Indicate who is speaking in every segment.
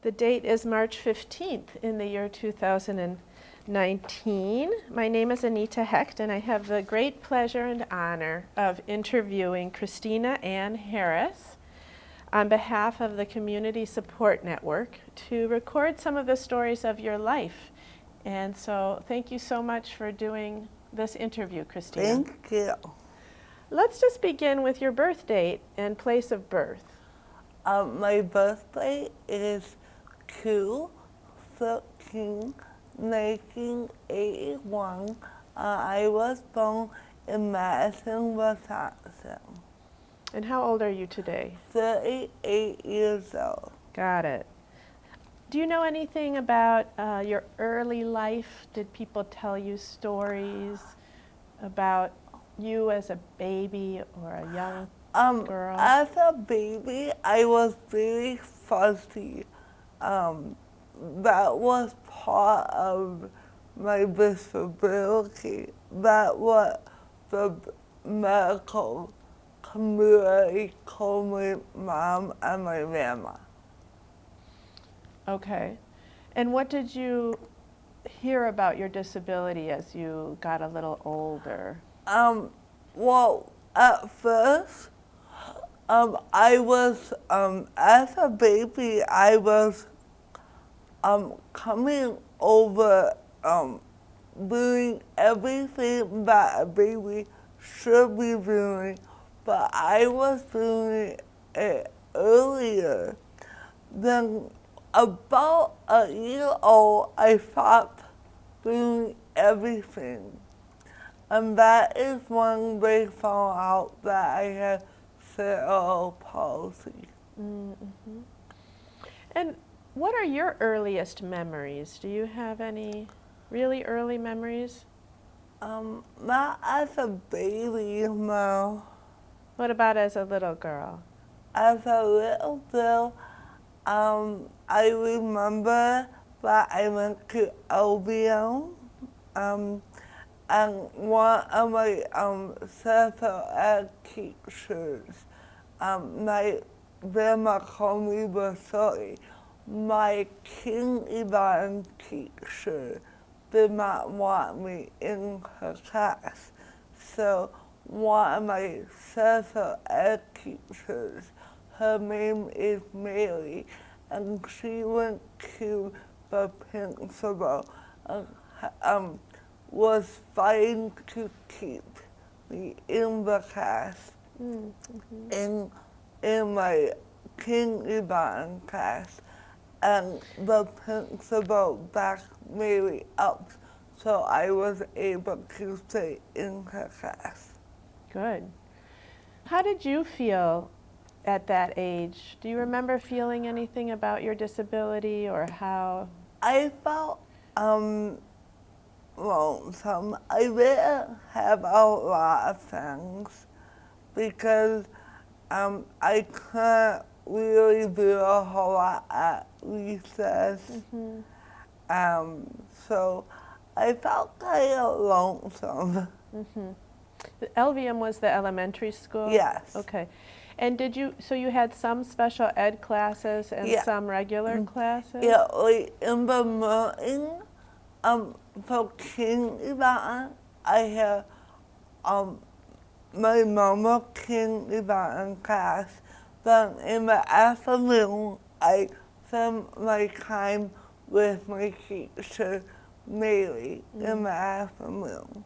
Speaker 1: The date is March 15th in the year 2019. My name is Anita Hecht, and I have the great pleasure and honor of interviewing Kristina Ann Harris on behalf of the Community Support Network to record some of the stories of your life. And so thank you so much for doing this interview, Kristina.
Speaker 2: Thank you.
Speaker 1: Let's just begin with your birth date and place of birth.
Speaker 2: My birthday is 2/13/1981. I was born in Madison, Wisconsin.
Speaker 1: And how old are you today?
Speaker 2: 38 years old.
Speaker 1: Got it. Do you know anything about your early life? Did people tell you stories about you as a baby or a young girl?
Speaker 2: As a baby, I was very fuzzy. That was part of my disability. That what the medical community called my mom and my grandma.
Speaker 1: Okay. And what did you hear about your disability as you got a little older?
Speaker 2: Well, at first, I was, as a baby, I was coming over, doing everything that a baby should be doing, but I was doing it earlier. Then about a year old, I stopped doing everything. And that is when they found out that I had cerebral palsy.
Speaker 1: Mm-hmm. And what are your earliest memories? Do you have any really early memories?
Speaker 2: Not as a baby, no.
Speaker 1: What about as a little girl?
Speaker 2: As a little girl, I remember that I went to LBM, and one of my special ed teachers, my grandma called me Basari. My kindergarten teacher did not want me in her class, so one of my special ed teachers, her name is Mary, and she went to the principal and was fighting to keep me in the class, in my kindergarten class, and the principal backed Mary up, so I was able to stay in her class.
Speaker 1: Good. How did you feel at that age? Do you remember feeling anything about your disability or how?
Speaker 2: I felt lonesome. I didn't have a lot of things because I couldn't really do a whole lot at recess. So I felt kind of lonesome.
Speaker 1: The LVM was the elementary school?
Speaker 2: Yes.
Speaker 1: Okay. And so you had some special ed classes and some regular classes?
Speaker 2: Yeah, like in the morning, for kindergarten, I had my normal kindergarten class. Then in the afternoon, I spent my time with my teacher, Mary, in the afternoon.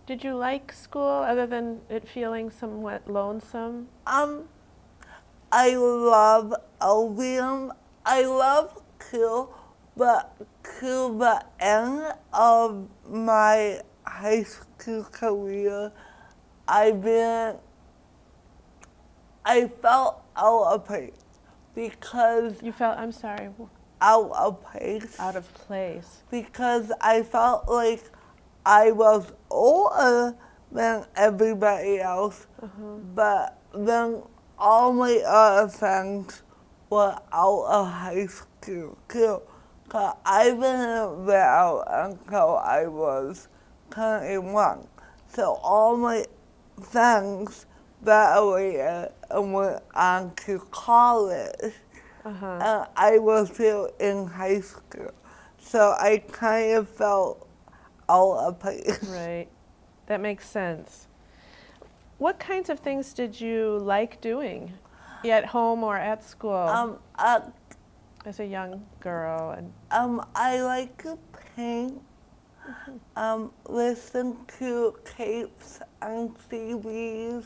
Speaker 1: Did you like school other than it feeling somewhat lonesome?
Speaker 2: I love LVM. I love but to the end of my high school career, I felt out of place because
Speaker 1: You felt, I'm sorry,
Speaker 2: out of place.
Speaker 1: out of place.
Speaker 2: Because I felt like I was older than everybody else, but then all my other friends were out of high school too. Cause I didn't get out until I was 21. So all my friends graduated and went on to college. I was still in high school. So I kind of felt all of place.
Speaker 1: Right. That makes sense. What kinds of things did you like doing at home or at school as a young girl? And
Speaker 2: I like to paint, listen to tapes on CDs,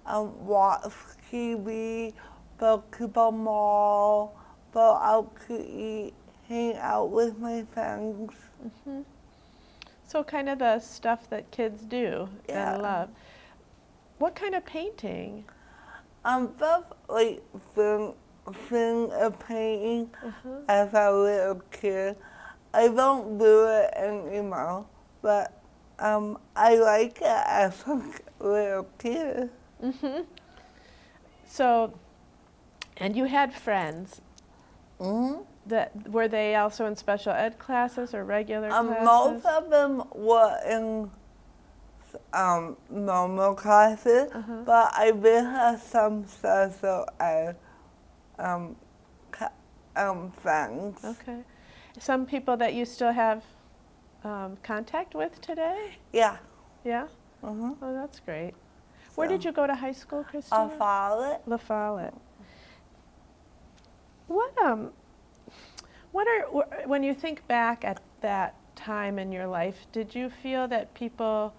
Speaker 2: watch TV, go to the mall, go out to eat, hang out with my friends.
Speaker 1: so kind of the stuff that kids do
Speaker 2: Yeah.
Speaker 1: and love. What kind of painting?
Speaker 2: Just like seeing a painting as a little kid. I don't do it anymore, but I like it as a little kid.
Speaker 1: So, and you had friends. That were they also in special ed classes or regular classes?
Speaker 2: Most of them were in normal classes, but I did have some special ed friends.
Speaker 1: Okay. Some people that you still have contact with today?
Speaker 2: Yeah.
Speaker 1: Yeah? Oh, that's great. Where did you go to high school, Kristina?
Speaker 2: Follett.
Speaker 1: La Follette. What are, when you think back at that time in your life, did you feel that people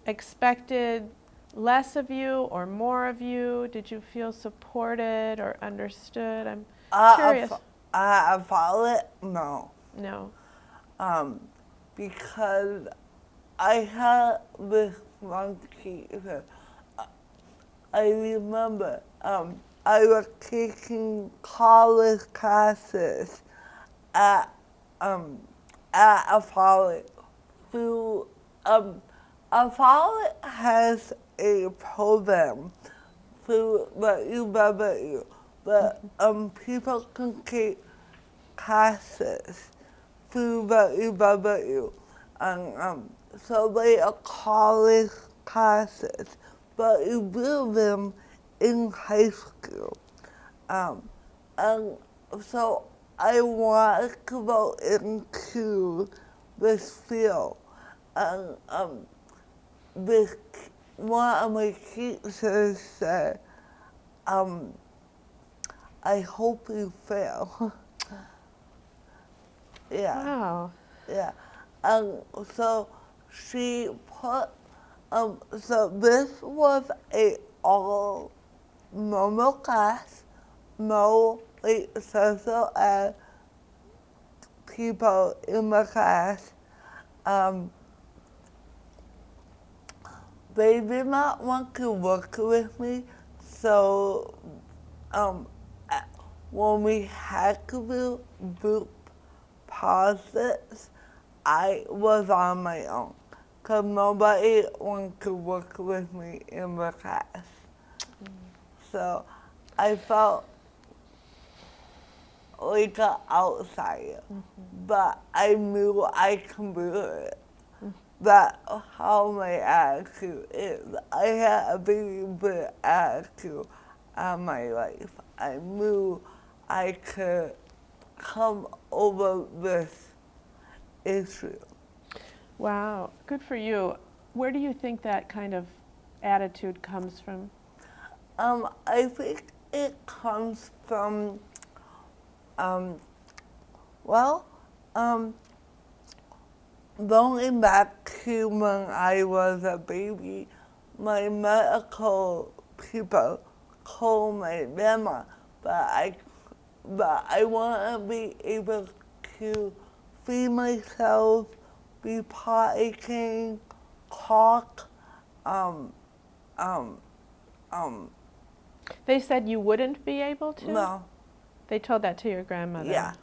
Speaker 1: expected less of you or more of you? Did you feel supported or understood? I'm curious.
Speaker 2: Follett, no.
Speaker 1: No.
Speaker 2: Because I had this one teacher. I remember I was taking college classes at Follett. Through Follett has a program through the UW that people can take classes through the UW, and so they are college classes, but you do them in high school, and so I wanted to go into this field, and this one of my teachers said, I hope you fail. Yeah.
Speaker 1: Wow.
Speaker 2: Yeah. So she put, so this was a all normal class, no like social ed people in the class. They did not want to work with me, so when we had to do group projects, I was on my own, because nobody wanted to work with me in the class. So I felt like an outsider, but I knew I can do it. That's how my attitude is. I had a very good attitude on my life. I knew I could come over this issue.
Speaker 1: Wow. Good for you. Where do you think that kind of attitude comes from?
Speaker 2: I think it comes from, going back to when I was a baby, my medical people called my grandma, but I want to be able to feed myself, be potty trained, talk.
Speaker 1: They said you wouldn't be able to?
Speaker 2: No.
Speaker 1: They told that to your grandmother?
Speaker 2: Yeah.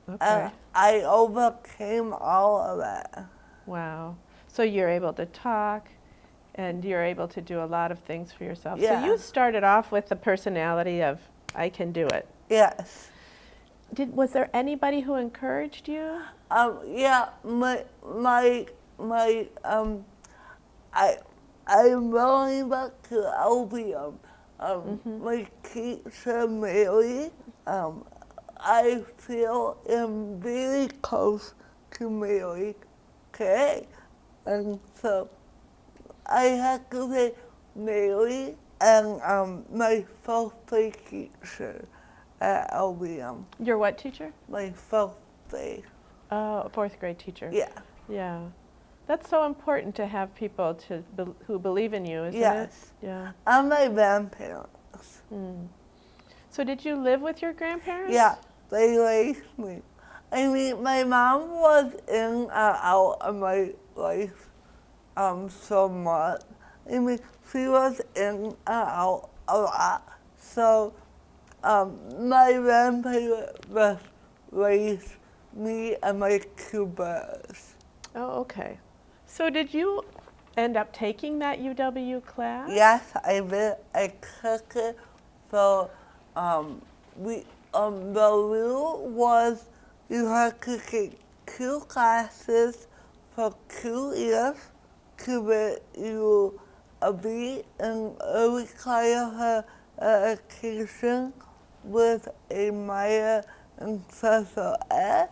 Speaker 1: Okay.
Speaker 2: I overcame all of that.
Speaker 1: Wow. So you're able to talk and you're able to do a lot of things for yourself.
Speaker 2: Yeah.
Speaker 1: So you started off with the personality of, I can do it.
Speaker 2: Yes.
Speaker 1: Was there anybody who encouraged you?
Speaker 2: Yeah, I'm going back to Albion. my teacher Mary, I feel am very close to Mary, okay? And so I have to say Mary and my first grade teacher at LBM.
Speaker 1: Your what teacher?
Speaker 2: My first grade.
Speaker 1: Oh, a fourth grade teacher.
Speaker 2: Yeah.
Speaker 1: Yeah. That's so important to have people who believe in you, isn't it?
Speaker 2: Yes.
Speaker 1: Yeah.
Speaker 2: And my grandparents.
Speaker 1: So did you live with your grandparents?
Speaker 2: Yeah, they raised me. I mean, my mom was in and out of my life so much. I mean, she was in and out a lot. So my grandparents raised me and my two brothers.
Speaker 1: Oh, okay. So did you end up taking that UW class?
Speaker 2: Yes, I did. I took it. So the rule was you had to take 2 classes for 2 years to get you be in early childhood education with a minor in special ed,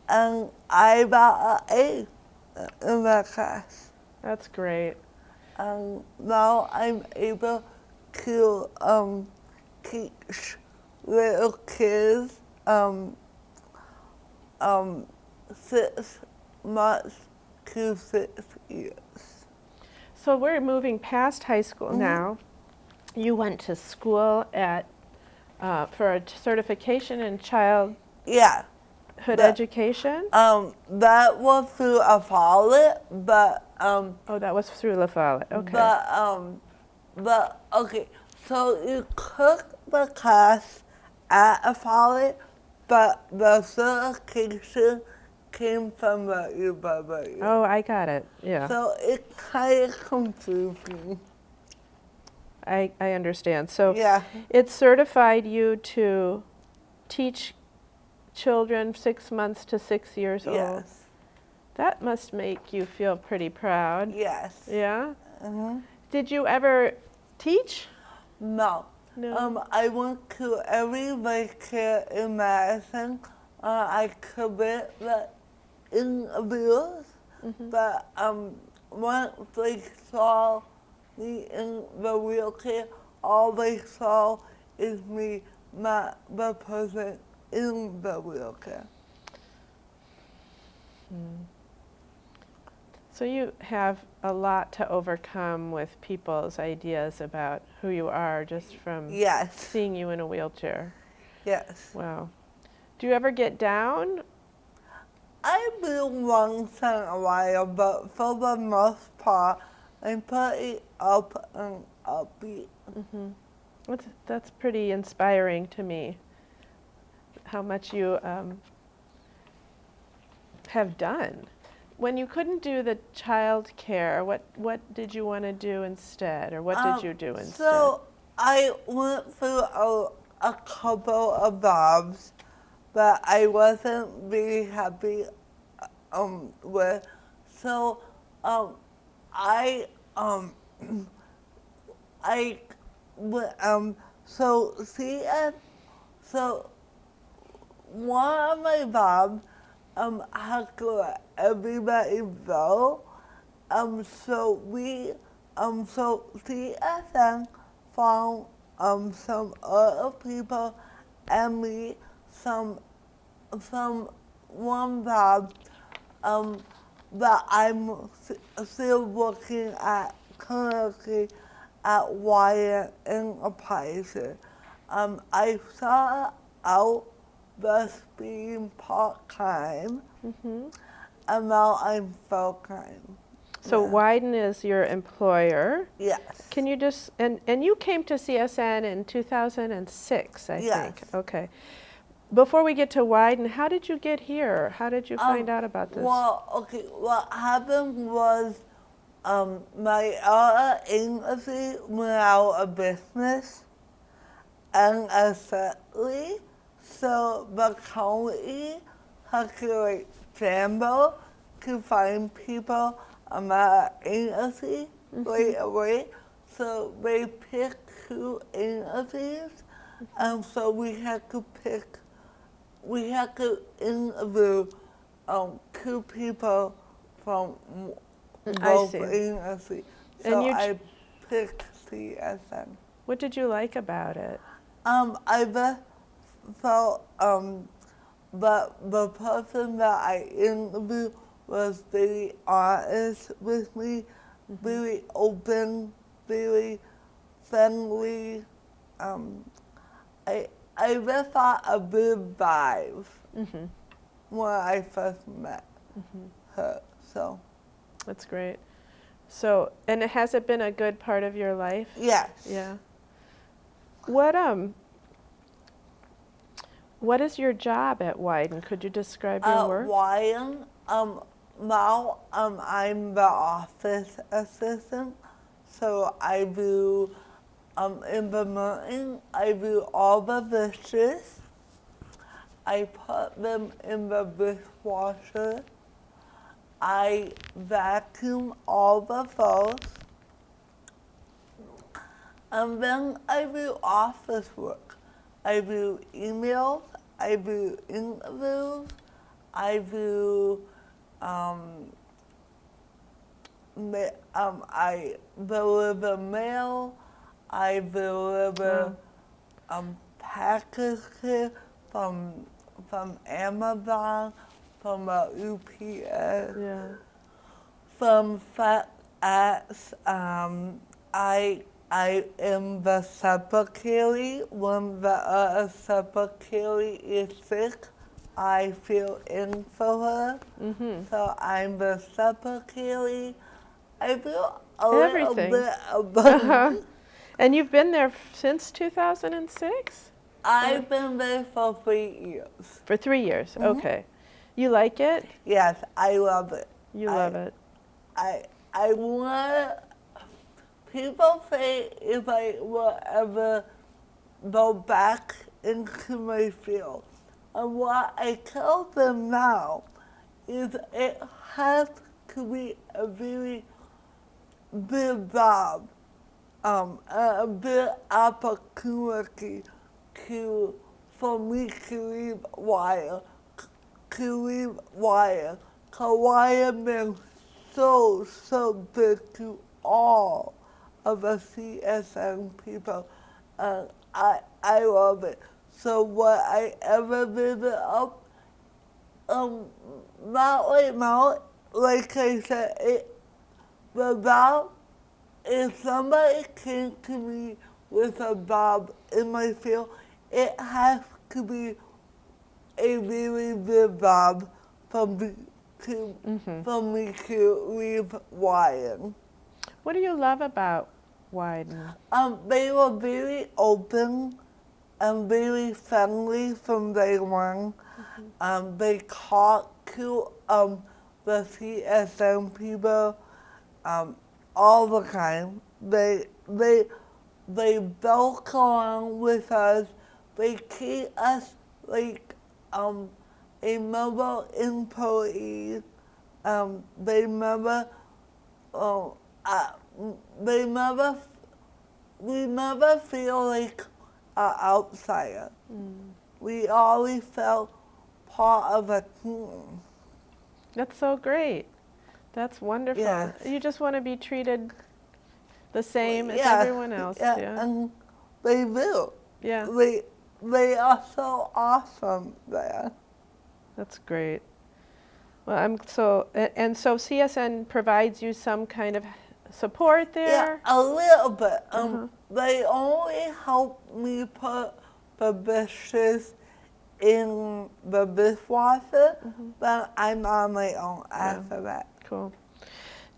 Speaker 2: and I got an A in that class.
Speaker 1: That's great.
Speaker 2: And now I'm able to teach little kids 6 months to 6 years.
Speaker 1: So we're moving past high school now. You went to school at for a certification in childhood
Speaker 2: Yeah.
Speaker 1: education?
Speaker 2: That was through a Follett, but
Speaker 1: Oh, that was through La Follette. Okay.
Speaker 2: but okay. So you took the class at a Follett, but the certification came from the UW.
Speaker 1: Oh, I got it. Yeah.
Speaker 2: So it kind of confused me.
Speaker 1: I understand. So
Speaker 2: Yeah.
Speaker 1: it certified you to teach children 6 months to 6 years old.
Speaker 2: Yes.
Speaker 1: That must make you feel pretty proud.
Speaker 2: Yes.
Speaker 1: Yeah?
Speaker 2: Mm-hmm.
Speaker 1: Did you ever teach?
Speaker 2: No.
Speaker 1: No.
Speaker 2: I went to every daycare in Madison. I commit the interviews, but once they saw me in the wheelchair, all they saw is me, not the person in the wheelchair.
Speaker 1: So you have a lot to overcome with people's ideas about who you are just from
Speaker 2: Yes.
Speaker 1: seeing you in a wheelchair.
Speaker 2: Yes.
Speaker 1: Wow. Do you ever get down?
Speaker 2: I do once in a while, but for the most part, I'm pretty up and upbeat.
Speaker 1: That's pretty inspiring to me, how much you have done. When you couldn't do the child care, what did you want to do instead, or what did you do instead?
Speaker 2: So I went through a couple of jobs that I wasn't really happy with. So so one of my jobs had to let everybody go. So CSN found some other people and me some one job that I'm still working at currently at Wyatt in a Pfizer. I started out just being part-time, and now I'm full-time.
Speaker 1: So Wyden is your employer.
Speaker 2: Yes.
Speaker 1: Can you just, and you came to CSN in 2006, I
Speaker 2: Yes.
Speaker 1: think. Okay. Before we get to Wyden, how did you get here? How did you find out about this?
Speaker 2: Well, okay, what happened was my other agency went out of business, and sadly, so the county had to scramble to find people on my agency right away. So they picked 2 interviews, so we had to interview 2 people from
Speaker 1: I
Speaker 2: both
Speaker 1: see.
Speaker 2: agencies.
Speaker 1: And
Speaker 2: So
Speaker 1: you
Speaker 2: I picked CSN.
Speaker 1: What did you like about it?
Speaker 2: I just felt but the person that I interviewed was very honest with me, very open, very friendly. I just thought a good vibe when I first met her. So
Speaker 1: That's great. So, and has it been a good part of your life?
Speaker 2: yes.
Speaker 1: Yeah. What is your job at Wyden? Could you describe your work?
Speaker 2: Ryan, now I'm the office assistant, so I do in the morning I do all the dishes. I put them in the dishwasher. I vacuum all the floors. And then I do office work. I do emails, I do interviews, I do I deliver mail, I deliver packages from Amazon, from UPS,
Speaker 1: Yeah.
Speaker 2: from FedEx. I am the secretary. When the secretary is sick, I fill in for her. So I'm the secretary. I feel a
Speaker 1: Everything.
Speaker 2: little bit about.
Speaker 1: And you've been there since 2006?
Speaker 2: I've been there for 3 years.
Speaker 1: For 3 years, okay. You like it?
Speaker 2: Yes, I love it.
Speaker 1: You love it.
Speaker 2: I want. People say if I will ever go back into my field, and what I tell them now is it has to be a very big job, a big opportunity for me to leave Wire, Cause Wire means so big to all of the CSN people. I love it. So when I ever visit up, not right now, like I said, the job, if somebody came to me with a job in my field, it has to be a really good job for me to leave Wyden.
Speaker 1: What do you love about Wyden?
Speaker 2: They were very open and very friendly from day one. They talked to the CSM people all the time. They joke along with us. They treat us like a mobile employee. They never we never feel like an outsider. We always felt part of a team.
Speaker 1: That's so great. That's wonderful.
Speaker 2: Yes.
Speaker 1: You just want to be treated the same as
Speaker 2: Yeah,
Speaker 1: everyone else. Yeah.
Speaker 2: and they do.
Speaker 1: Yeah.
Speaker 2: They are so awesome there.
Speaker 1: That's great. Well, so CSN provides you some kind of support there?
Speaker 2: Yeah, a little bit. They only help me put the dishes in the dishwasher, but I'm on my own after that.
Speaker 1: Cool.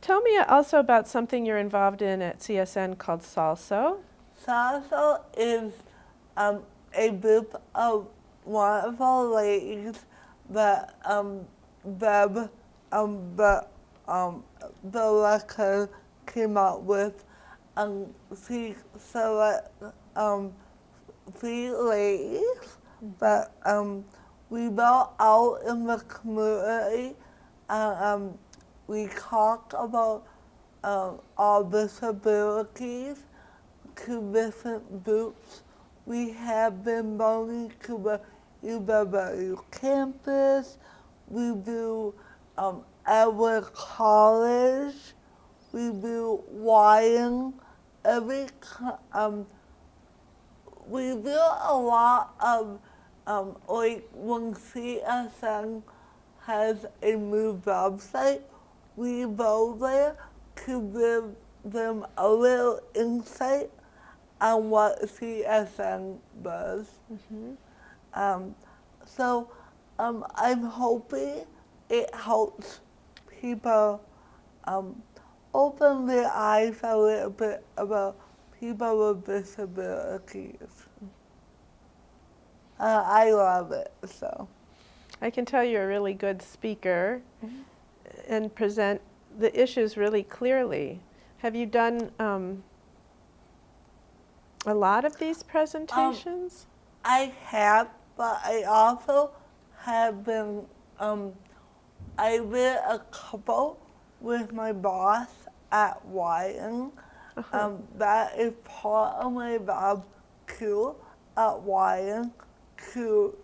Speaker 1: Tell me also about something you're involved in at CSN called Salso.
Speaker 2: Salsa is a group of wonderful ladies that the director came up with. She select 3 ladies that we go out in the community and we talk about our disabilities to different groups. We have been going to the UW campus. We do our college. We do YN. We do a lot of like when CSN has a new website, we go there to give them a little insight on what CSN does. So I'm hoping it helps people open their eyes a little bit about people with disabilities. I love it, so.
Speaker 1: I can tell you're a really good speaker and present the issues really clearly. Have you done a lot of these presentations?
Speaker 2: I have, but I also have been, I did a couple with my boss at YN. That is part of my job too at YN to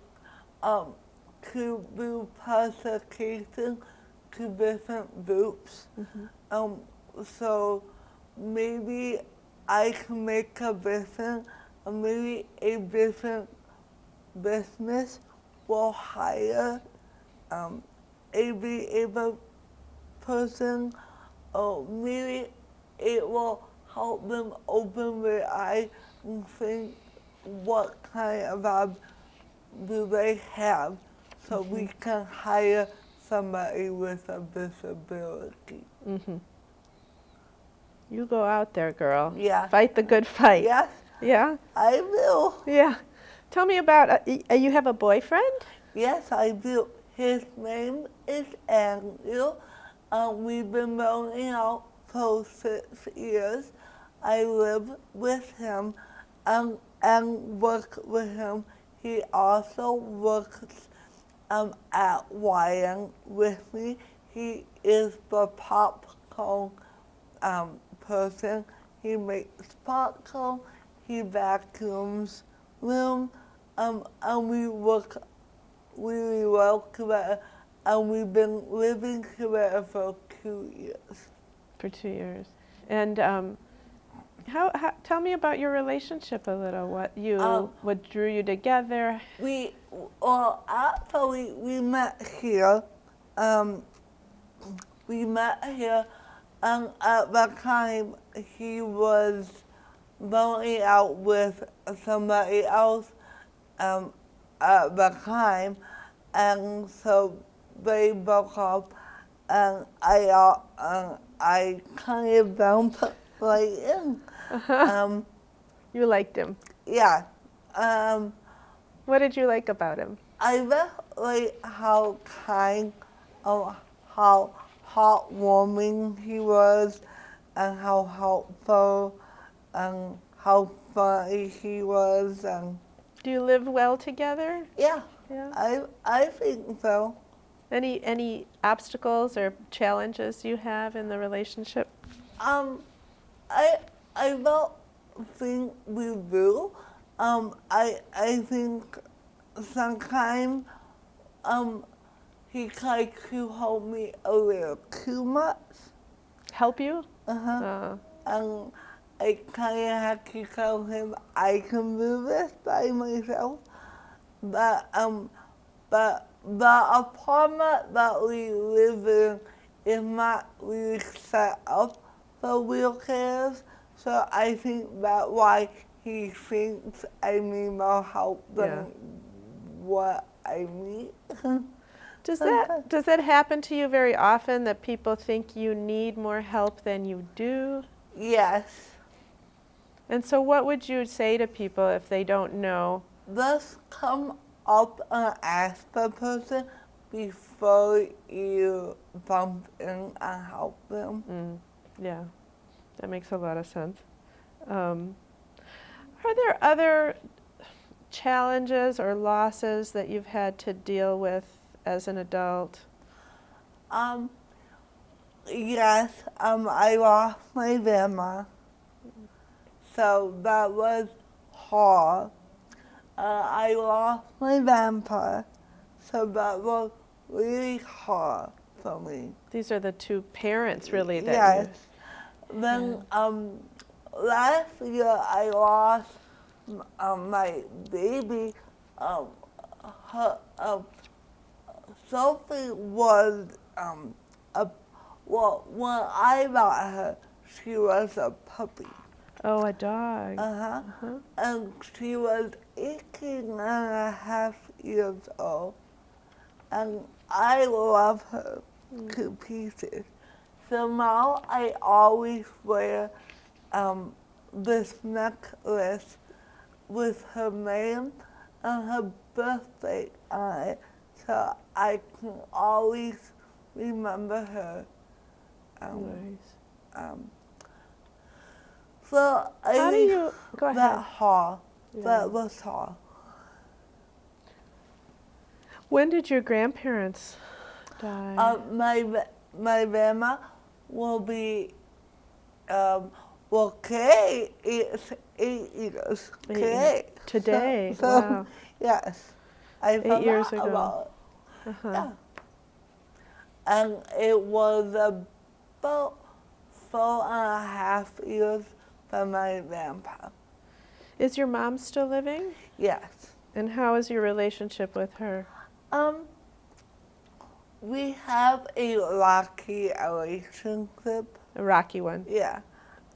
Speaker 2: do presentation to different groups. So maybe I can make a difference, or maybe a different business will hire a disabled person, or maybe it will help them open their eyes and think what kind of job do they have, so we can hire somebody with a disability.
Speaker 1: You go out there, girl.
Speaker 2: Yeah.
Speaker 1: Fight the good fight.
Speaker 2: Yes,
Speaker 1: Yeah?
Speaker 2: I will.
Speaker 1: Yeah. Tell me about, you have a boyfriend?
Speaker 2: Yes, I do. His name is Andrew. We've been going out for 6 years. I live with him and work with him. He also works at YN with me. He is the popcorn person. He makes popcorn, he vacuums room, and we work really well together, and we've been living together for 2 years.
Speaker 1: For 2 years. And how tell me about your relationship a little. What drew you together?
Speaker 2: Actually, we met here. And at the time he was going out with somebody else at the time, and so they broke up, and I kind of jumped right in.
Speaker 1: You liked him.
Speaker 2: Yeah.
Speaker 1: What did you like about him?
Speaker 2: I just like how kind, how heartwarming he was, and how helpful, and how funny he was, and
Speaker 1: Do you live well together?
Speaker 2: yeah,
Speaker 1: Yeah.
Speaker 2: I think so.
Speaker 1: Any obstacles or challenges you have in the relationship?
Speaker 2: I don't think we do. I think sometimes he tries to hold me a little too much.
Speaker 1: Help you?
Speaker 2: And I kind of have to tell him I can do this by myself. But the apartment that we live in is not really set up for wheelchairs, so I think that's why he thinks I need more help than what I need.
Speaker 1: Does that happen to you very often, that people think you need more help than you do?
Speaker 2: Yes.
Speaker 1: And so what would you say to people if they don't know?
Speaker 2: Just come up and ask the person before you bump in and help them.
Speaker 1: Yeah, that makes a lot of sense. Are there other challenges or losses that you've had to deal with as an adult?
Speaker 2: Yes, I lost my grandma. so that was hard. I lost my grandpa, so that was really hard for me.
Speaker 1: These are the two parents, really, that
Speaker 2: Yes. Then last year I lost my baby. Her, Sophie was when I got her, she was a puppy.
Speaker 1: Oh, a dog.
Speaker 2: And she was 18.5 years old. And I love her to pieces. So now I always wear this necklace with her name and her birthday on it, so I can always remember her.
Speaker 1: Nice.
Speaker 2: So
Speaker 1: How do you go ahead?
Speaker 2: That was hard.
Speaker 1: When did your grandparents die?
Speaker 2: My grandma will be Kay is 8 years. Kay.
Speaker 1: Today.
Speaker 2: So,
Speaker 1: wow.
Speaker 2: Yes. I
Speaker 1: 8 years
Speaker 2: forgot
Speaker 1: ago.
Speaker 2: about it. Yeah. And it was about 4.5 years for my grandpa.
Speaker 1: Is your mom still living?
Speaker 2: Yes.
Speaker 1: And how is your relationship with her?
Speaker 2: We have a rocky relationship.
Speaker 1: A rocky one.
Speaker 2: Yeah.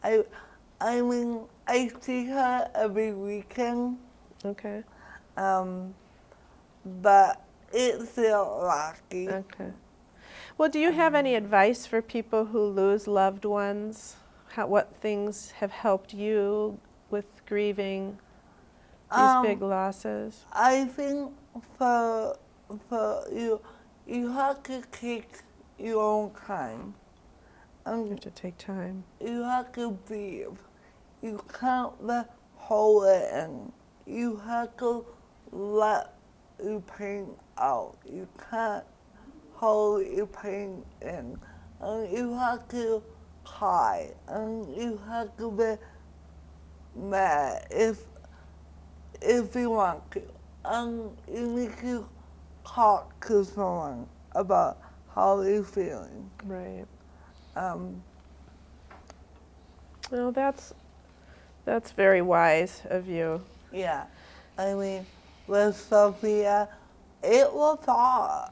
Speaker 2: I mean, I see her every weekend.
Speaker 1: Okay.
Speaker 2: But it's still rocky.
Speaker 1: Okay. Well, do you have any advice for people who lose loved ones? What things have helped you with grieving these big losses?
Speaker 2: I think for you have to take your own time.
Speaker 1: You have to take time.
Speaker 2: You have to breathe. You can't hold it in. You have to let your pain out. You can't hold your pain in. And you have to cry. And you have to be mad if you want to. And you need to talk to someone about how you're feeling.
Speaker 1: Right. Well, that's very wise of you.
Speaker 2: Yeah, I mean, with Sophia, it was hard.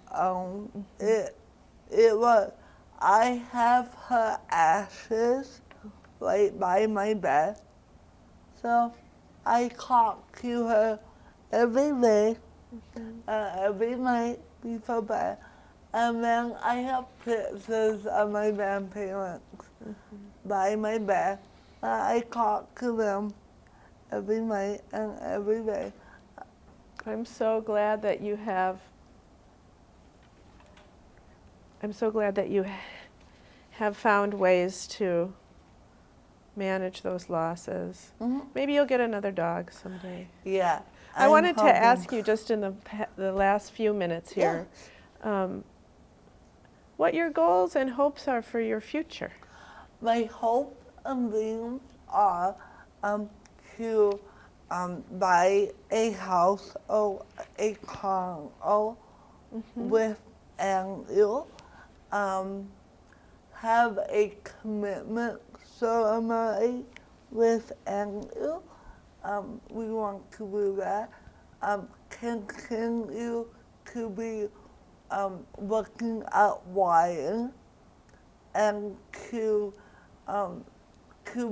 Speaker 2: It was. I have her ashes right by my bed, so I talk to her every day, every night before bed, and then I have pictures of my grandparents by my bed. I talk to them every night and every day.
Speaker 1: I'm so glad that you have found ways to manage those losses. Maybe you'll get another dog someday.
Speaker 2: Yeah.
Speaker 1: I wanted to ask you just in the last few minutes here, what your goals and hopes are for your future.
Speaker 2: My hope and dreams are to buy a house or a condo with Angel, have a commitment ceremony with Angel. We want to do that. Continue to be working at Wyan and to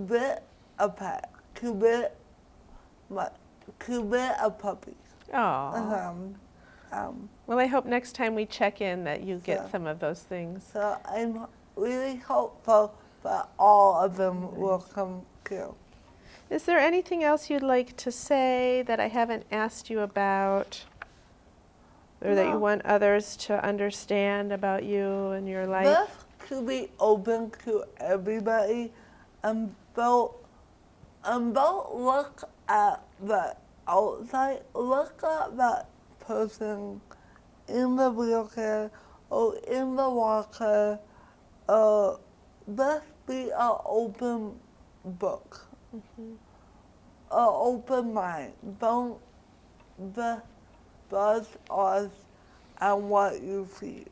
Speaker 2: get a pet, to get a puppy.
Speaker 1: Oh. Well, I hope next time we check in that you get some of those things.
Speaker 2: So I'm really hopeful that all of them will come true.
Speaker 1: Is there anything else you'd like to say that I haven't asked you about, or that you want others to understand about you and your life?
Speaker 2: Just to be open to everybody and don't look at the outside. Look at that person in the wheelchair or in the walker. Just be an open book. open mind. Don't just brush off on what you see.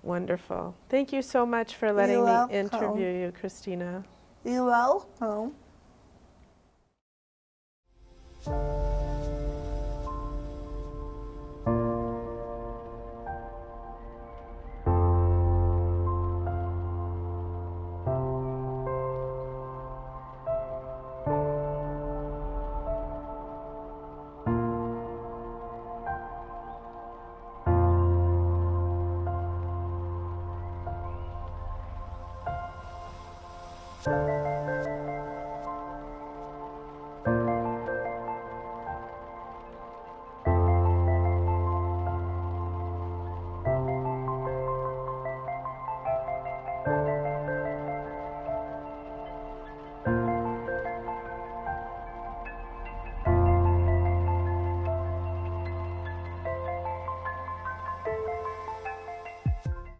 Speaker 1: Wonderful. Thank you so much for letting
Speaker 2: You're
Speaker 1: me
Speaker 2: welcome.
Speaker 1: interview you, Kristina.
Speaker 2: You're welcome.